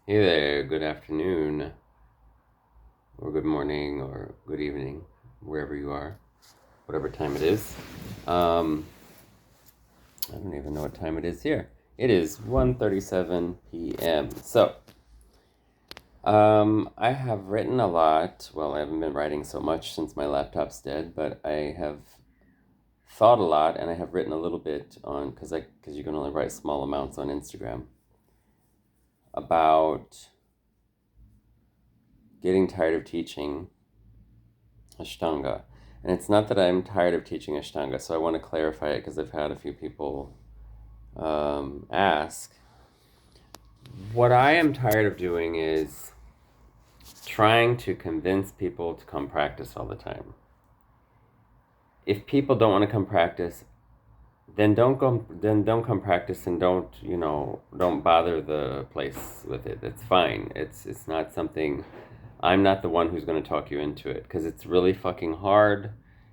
Hey there, good afternoon, or good morning, or good evening, wherever you are, whatever time it is. Um, I don't even know what time it is here. It is 1:37 p.m. I have written a lot. Well, I haven't been writing so much since my laptop's dead, but I have thought a lot, and I have written a little bit on because you can only write small amounts on Instagram about getting tired of teaching Ashtanga. And it's not that I'm tired of teaching Ashtanga, so I want to clarify it because I've had a few people ask. What I am tired of doing is trying to convince people to come practice all the time. If people don't want to come practice, then don't go. Then don't come practice, and don't bother the place with it. It's fine. It's not something. I'm not the one who's going to talk you into it because it's really fucking hard.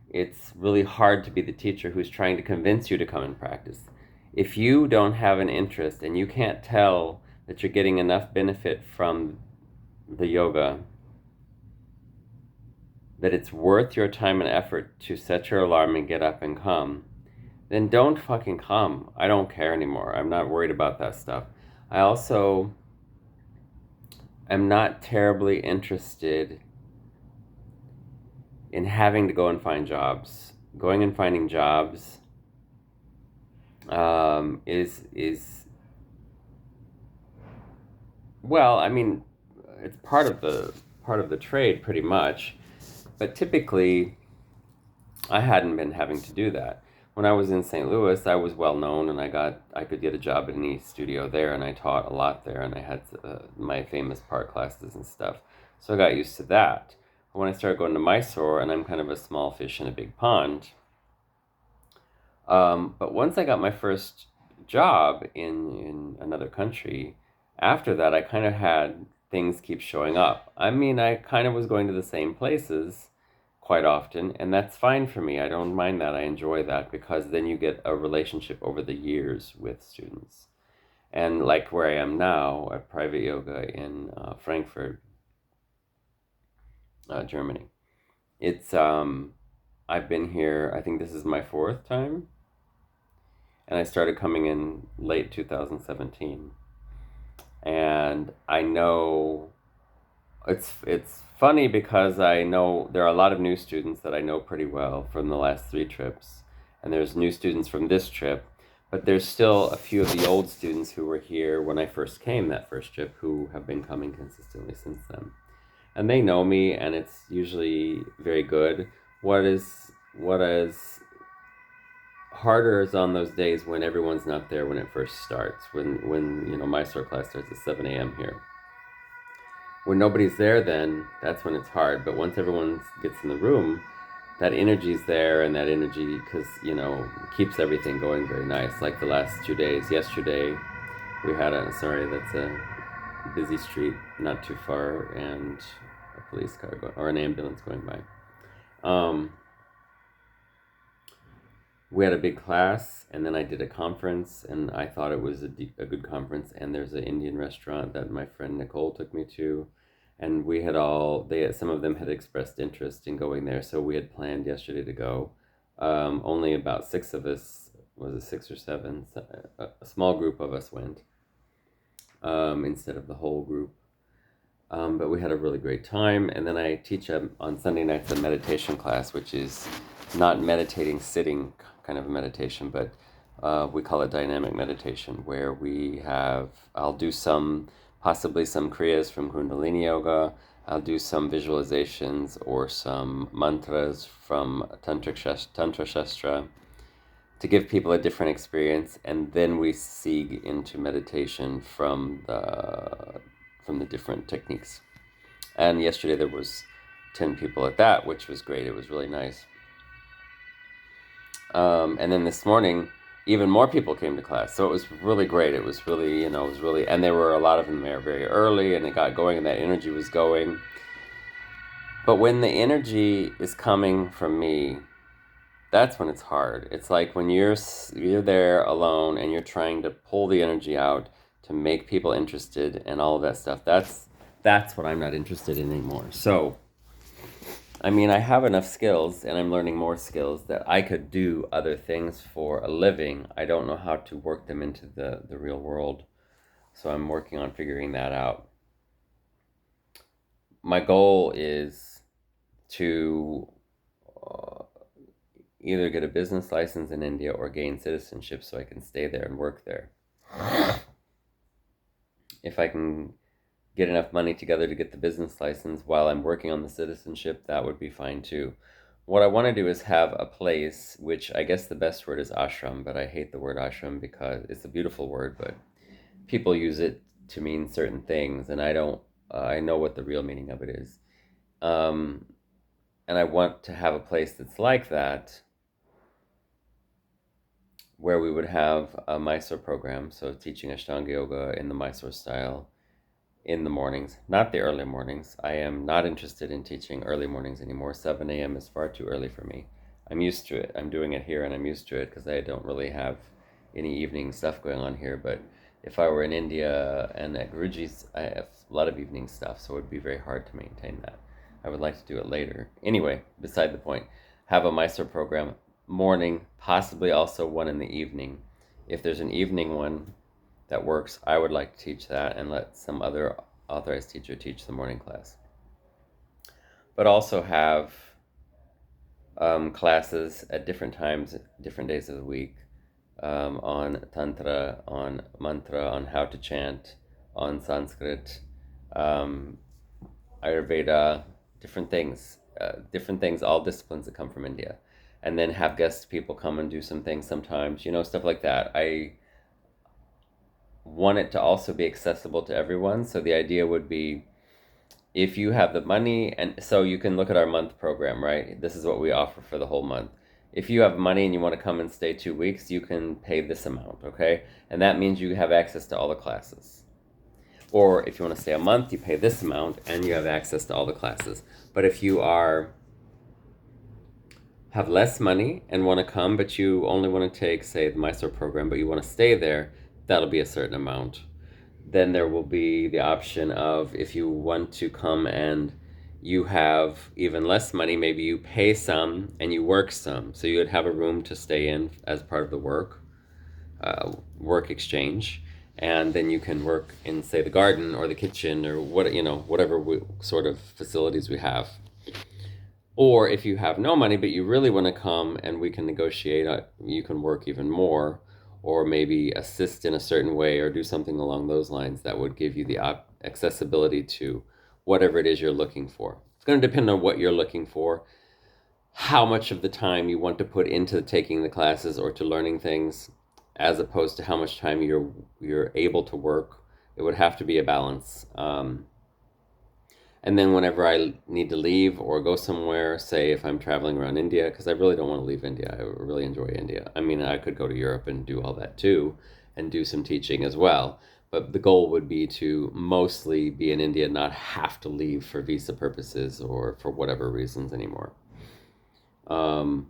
It's really hard to be the teacher who's trying to convince you to come and practice. If you don't have an interest and you can't tell that you're getting enough benefit from the yoga, that it's worth your time and effort to set your alarm and get up and come, then don't fucking come. I don't care anymore. I'm not worried about that stuff. I also am not terribly interested in having to go and find jobs. Going and finding jobs is well, I mean, it's part of the trade pretty much, but typically I hadn't been having to do that. When I was in St. Louis, I was well known, and I could get a job at any studio there, and I taught a lot there, and I had my famous part classes and stuff, so I got used to that. But when I started going to Mysore, and I'm kind of a small fish in a big pond, but once I got my first job in another country, after that, I kind of had things keep showing up. I mean, I kind of was going to the same places quite often, and that's fine for me. I don't mind that. I enjoy that because then you get a relationship over the years with students. And like where I am now at private yoga in Frankfurt, Germany. I've been here, I think this is my fourth time, and I started coming in late 2017. And I know it's funny because I know there are a lot of new students that I know pretty well from the last three trips, and there's new students from this trip, but there's still a few of the old students who were here when I first came that first trip who have been coming consistently since then. And they know me, and it's usually very good. What is harder is on those days when everyone's not there when it first starts. When Mysore class starts at 7 a.m. here. When nobody's there, then that's when it's hard. But once everyone gets in the room, that energy's there, and that energy, because keeps everything going very nice. Like the last 2 days. Yesterday, we had that's a busy street, not too far, and a police car or an ambulance going by. Um, we had a big class, and then I did a conference, and I thought it was a good conference. And there's an Indian restaurant that my friend Nicole took me to, and we had some of them had expressed interest in going there, so we had planned yesterday to go. Only about six of us, was it six or seven? A small group of us went, instead of the whole group. But we had a really great time. And then I teach on Sunday nights a meditation class, which is not meditating sitting kind of a meditation, but we call it dynamic meditation, where I'll do possibly some kriyas from Kundalini Yoga. I'll do some visualizations or some mantras from Tantra Shastra to give people a different experience, and then we seek into meditation from the different techniques. And yesterday there was 10 people at that, which was great. It was really nice. And then this morning, even more people came to class. So it was really great. It was really, and there were a lot of them there very early, and it got going, and that energy was going. But when the energy is coming from me, that's when it's hard. It's like when you're there alone and you're trying to pull the energy out to make people interested and all of that stuff. That's what I'm not interested in anymore. So, I mean, I have enough skills and I'm learning more skills that I could do other things for a living. I don't know how to work them into the real world. So I'm working on figuring that out. My goal is to uh, either get a business license in India or gain citizenship so I can stay there and work there. If I can get enough money together to get the business license while I'm working on the citizenship, that would be fine too. What I want to do is have a place, which I guess the best word is ashram, but I hate the word ashram because it's a beautiful word, but people use it to mean certain things, and I don't, I know what the real meaning of it is. Um, and I want to have a place that's like that, where we would have a Mysore program, so teaching Ashtanga Yoga in the Mysore style in the mornings, not the early mornings. I am not interested in teaching early mornings anymore. 7 a.m. is far too early for me. I'm used to it. I'm doing it here and I'm used to it because I don't really have any evening stuff going on here. But if I were in India and at Guruji's, I have a lot of evening stuff, so it would be very hard to maintain that. I would like to do it later. Anyway, beside the point, have a Mysore program, morning, possibly also one in the evening. If there's an evening one that works, I would like to teach that and let some other authorized teacher teach the morning class. But also have classes at different times, different days of the week, on Tantra, on mantra, on how to chant, on Sanskrit, um, Ayurveda, different things, all disciplines that come from India. And then have guest people come and do some things sometimes, stuff like that. I want it to also be accessible to everyone. So the idea would be if you have the money, and so you can look at our month program, right? This is what we offer for the whole month. If you have money and you want to come and stay 2 weeks, you can pay this amount, okay? And that means you have access to all the classes. Or if you want to stay a month, you pay this amount and you have access to all the classes. But if you have less money and want to come, but you only want to take, say, the Mysore program, but you want to stay there, that'll be a certain amount. Then there will be the option of if you want to come and you have even less money, maybe you pay some and you work some. So you would have a room to stay in as part of the work exchange. And then you can work in, say, the garden or the kitchen or whatever sort of facilities we have. Or if you have no money, but you really want to come and we can negotiate, you can work even more, or maybe assist in a certain way or do something along those lines that would give you the accessibility to whatever it is you're looking for. It's going to depend on what you're looking for, how much of the time you want to put into taking the classes or to learning things, as opposed to how much time you're able to work. It would have to be a balance. And then whenever I need to leave or go somewhere, say if I'm traveling around India, because I really don't want to leave India. I really enjoy India. I mean, I could go to Europe and do all that too and do some teaching as well. But the goal would be to mostly be in India, not have to leave for visa purposes or for whatever reasons anymore. Um,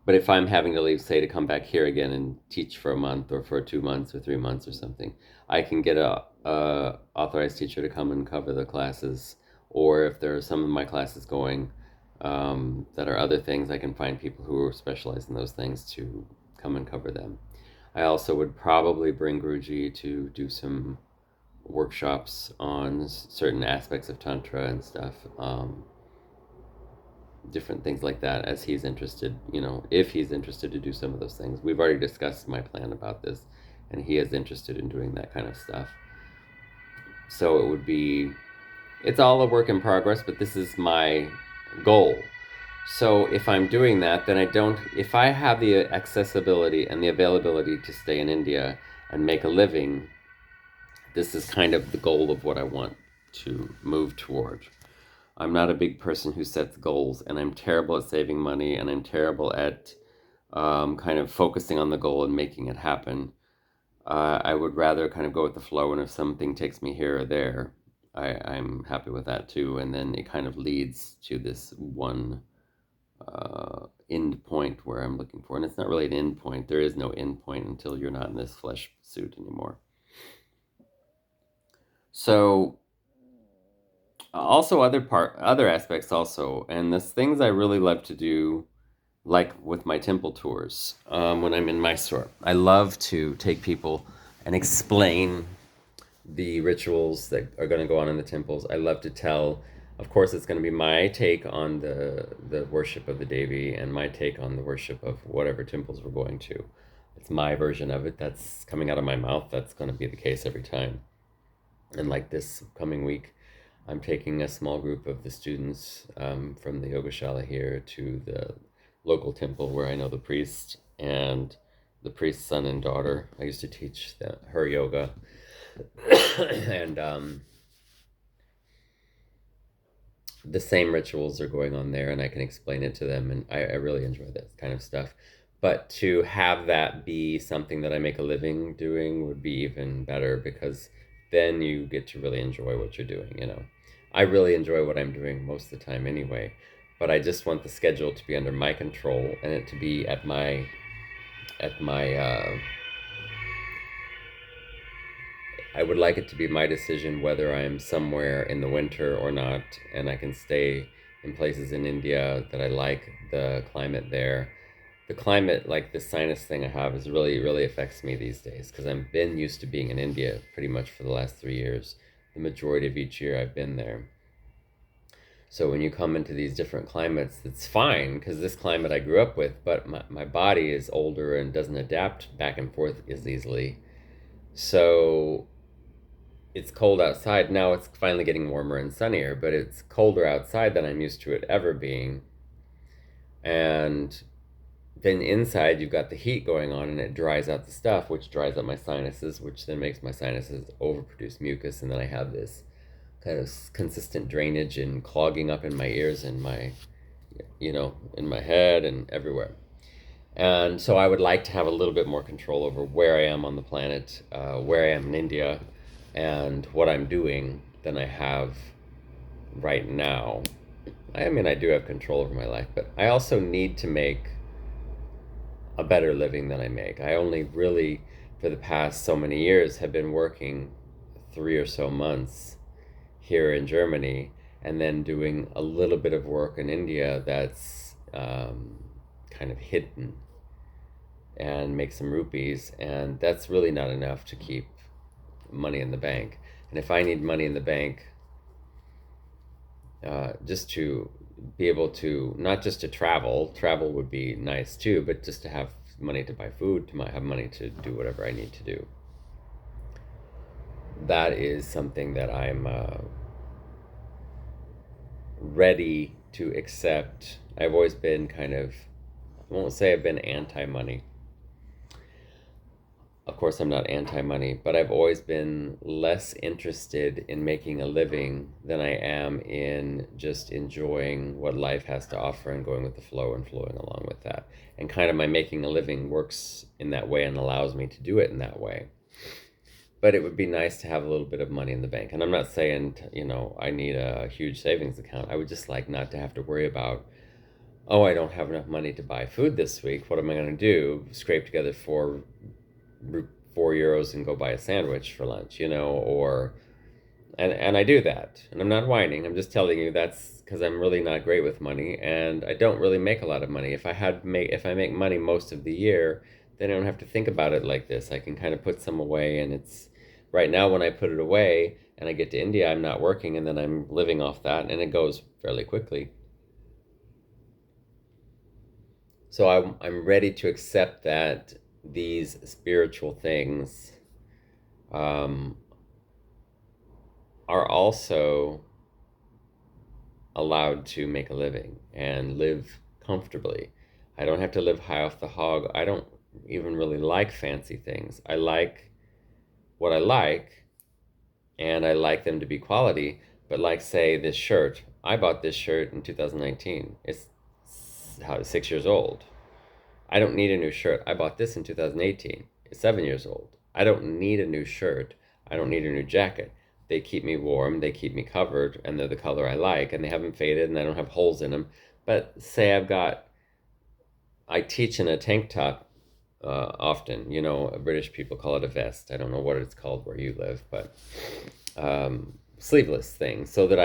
but if I'm having to leave, say, to come back here again and teach for a month or for 2 months or 3 months or something, I can get a authorized teacher to come and cover the classes. Or if there are some of my classes going that are other things, I can find people who are specialized in those things to come and cover them. I also would probably bring Guruji to do some workshops on certain aspects of Tantra and stuff. Different things like that as he's interested, if he's interested to do some of those things. We've already discussed my plan about this, and he is interested in doing that kind of stuff. So it's all a work in progress, but this is my goal. So if I'm doing that, then if I have the accessibility and the availability to stay in India and make a living, this is kind of the goal of what I want to move toward. I'm not a big person who sets goals, and I'm terrible at saving money, and I'm terrible at kind of focusing on the goal and making it happen. I would rather kind of go with the flow, and if something takes me here or there, I'm happy with that too. And then it kind of leads to this one end point where I'm looking for. And it's not really an end point. There is no end point until you're not in this flesh suit anymore. So also other aspects also, and there's things I really love to do, like with my temple tours. When I'm in Mysore, I love to take people and explain the rituals that are going to go on in the temples. I love to tell. Of course, it's going to be my take on the worship of the Devi and my take on the worship of whatever temples we're going to. It's my version of it that's coming out of my mouth. That's going to be the case every time. And like this coming week, I'm taking a small group of the students from the Yogashala here to the local temple where I know the priest and the priest's son and daughter. I used to teach her yoga, and the same rituals are going on there, and I can explain it to them, and I really enjoy that kind of stuff. But to have that be something that I make a living doing would be even better, because then you get to really enjoy what you're doing, you know. I really enjoy what I'm doing most of the time anyway, but I just want the schedule to be under my control and it to be at my I would like it to be my decision whether I'm somewhere in the winter or not, and I can stay in places in India that I like the climate there. The climate, like the sinus thing I have, is really affects me these days because I've been used to being in India pretty much for the last 3 years. The majority of each year I've been there. So when you come into these different climates, it's fine because this climate I grew up with, but my body is older and doesn't adapt back and forth as easily. So it's cold outside. Now it's finally getting warmer and sunnier, but it's colder outside than I'm used to it ever being. And then inside you've got the heat going on and it dries out the stuff, which dries up my sinuses, which then makes my sinuses overproduce mucus. And then I have this kind of consistent drainage and clogging up in my ears and in my head and everywhere. And so I would like to have a little bit more control over where I am on the planet, where I am in India, and what I'm doing than I have right now. I mean, I do have control over my life, but I also need to make a better living than I make. I only really, for the past so many years, have been working 3 or so months here in Germany and then doing a little bit of work in India that's kind of hidden and make some rupees. And that's really not enough to keep money in the bank. And if I need money in the bank, just to be able to, not just to travel would be nice too, but just to have money to buy food, to have money to do whatever I need to do. That is something that I'm ready to accept. I've always been kind of, I won't say I've been anti money. Of course, I'm not anti money, but I've always been less interested in making a living than I am in just enjoying what life has to offer and going with the flow and flowing along with that. And kind of my making a living works in that way and allows me to do it in that way. But it would be nice to have a little bit of money in the bank. And I'm not saying, I need a huge savings account. I would just like not to have to worry about, oh, I don't have enough money to buy food this week. What am I going to do? Scrape together 4 euros and go buy a sandwich for lunch, or and I do that. And I'm not whining. I'm just telling you that's because I'm really not great with money and I don't really make a lot of money. If I make money most of the year, then I don't have to think about it like this. I can kind of put some away, and it's right now when I put it away and I get to India, I'm not working and then I'm living off that and it goes fairly quickly. So I'm ready to accept that these spiritual things um, are also allowed to make a living and live comfortably. I don't have to live high off the hog. I don't even really like fancy things. I like what I like, and I like them to be quality. But like, say, this shirt, I bought this shirt in 2019. It's 6 years old. I don't need a new shirt. I bought this in 2018. It's 7 years old. I don't need a new shirt. I don't need a new jacket. They keep me warm, they keep me covered, and they're the color I like, and they haven't faded, and I don't have holes in them. But say I teach in a tank top often. British people call it a vest. I don't know what it's called where you live, but sleeveless thing so that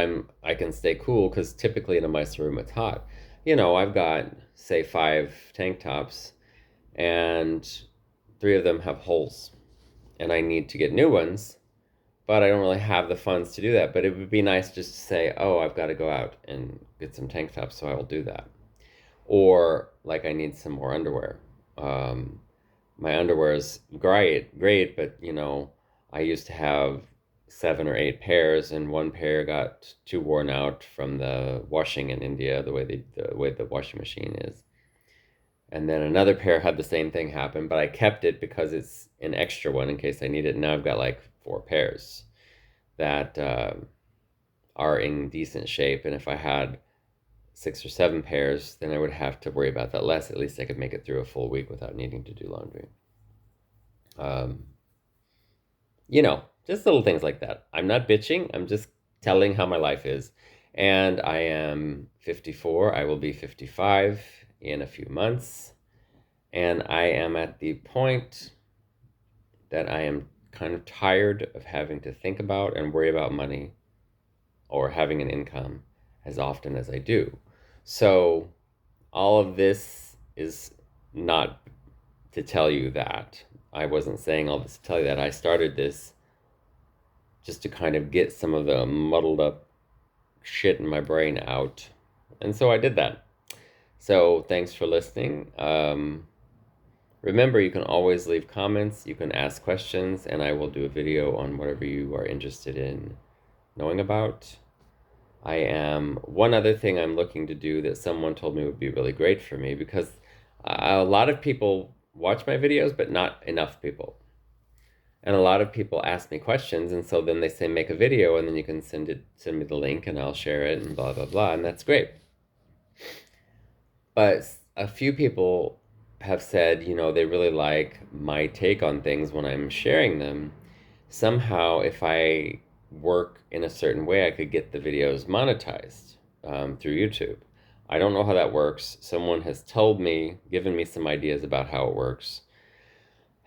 I can stay cool because typically in a Mysore room it's hot. I've got say 5 tank tops and 3 of them have holes, and I need to get new ones, but I don't really have the funds to do that. But it would be nice just to say, oh, I've got to go out and get some tank tops, so I will do that. Or like I need some more underwear. Um, my underwear is great, but I used to have 7 or 8 pairs, and one pair got too worn out from the washing in India, the way the washing machine is. And then another pair had the same thing happen, but I kept it because it's an extra one in case I need it. Now I've got like 4 pairs that are in decent shape, and if I had 6 or 7 pairs, then I would have to worry about that less. At least I could make it through a full week without needing to do laundry. Um, just little things like that. I'm not bitching. I'm just telling how my life is. And I am 54. I will be 55 in a few months. And I am at the point that I am kind of tired of having to think about and worry about money or having an income as often as I do. So, all of this is not to tell you that. I wasn't saying all this to tell you that. I started this just to kind of get some of the muddled up shit in my brain out. And so I did that. So thanks for listening. Remember, you can always leave comments, you can ask questions, and I will do a video on whatever you are interested in knowing about. One other thing I'm looking to do that someone told me would be really great for me, because a lot of people watch my videos, but not enough people. And a lot of people ask me questions, and so then they say make a video, and then you can send me the link, and I'll share it, and blah blah blah, and that's great. But a few people have said, they really like my take on things when I'm sharing them. Somehow, if I work in a certain way, I could get the videos monetized through YouTube. I don't know how that works. Someone has told me, given me some ideas about how it works.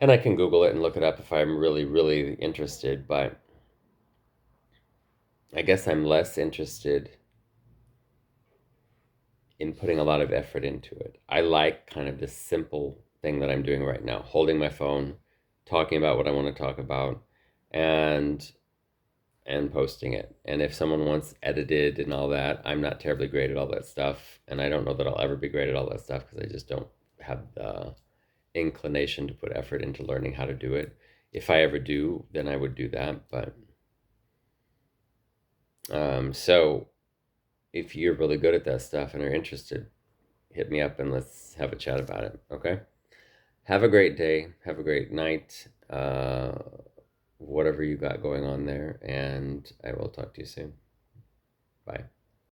And I can Google it and look it up if I'm really, really interested. But I guess I'm less interested in putting a lot of effort into it. I like kind of this simple thing that I'm doing right now, holding my phone, talking about what I want to talk about, and posting it. And if someone wants edited and all that, I'm not terribly great at all that stuff, and I don't know that I'll ever be great at all that stuff because I just don't have the inclination to put effort into learning how to do it. If I ever do, then I would do that. But so if you're really good at that stuff and are interested, hit me up and let's have a chat about it. Okay. Have a great day. Have a great night. Whatever you got going on there, and I will talk to you soon. Bye.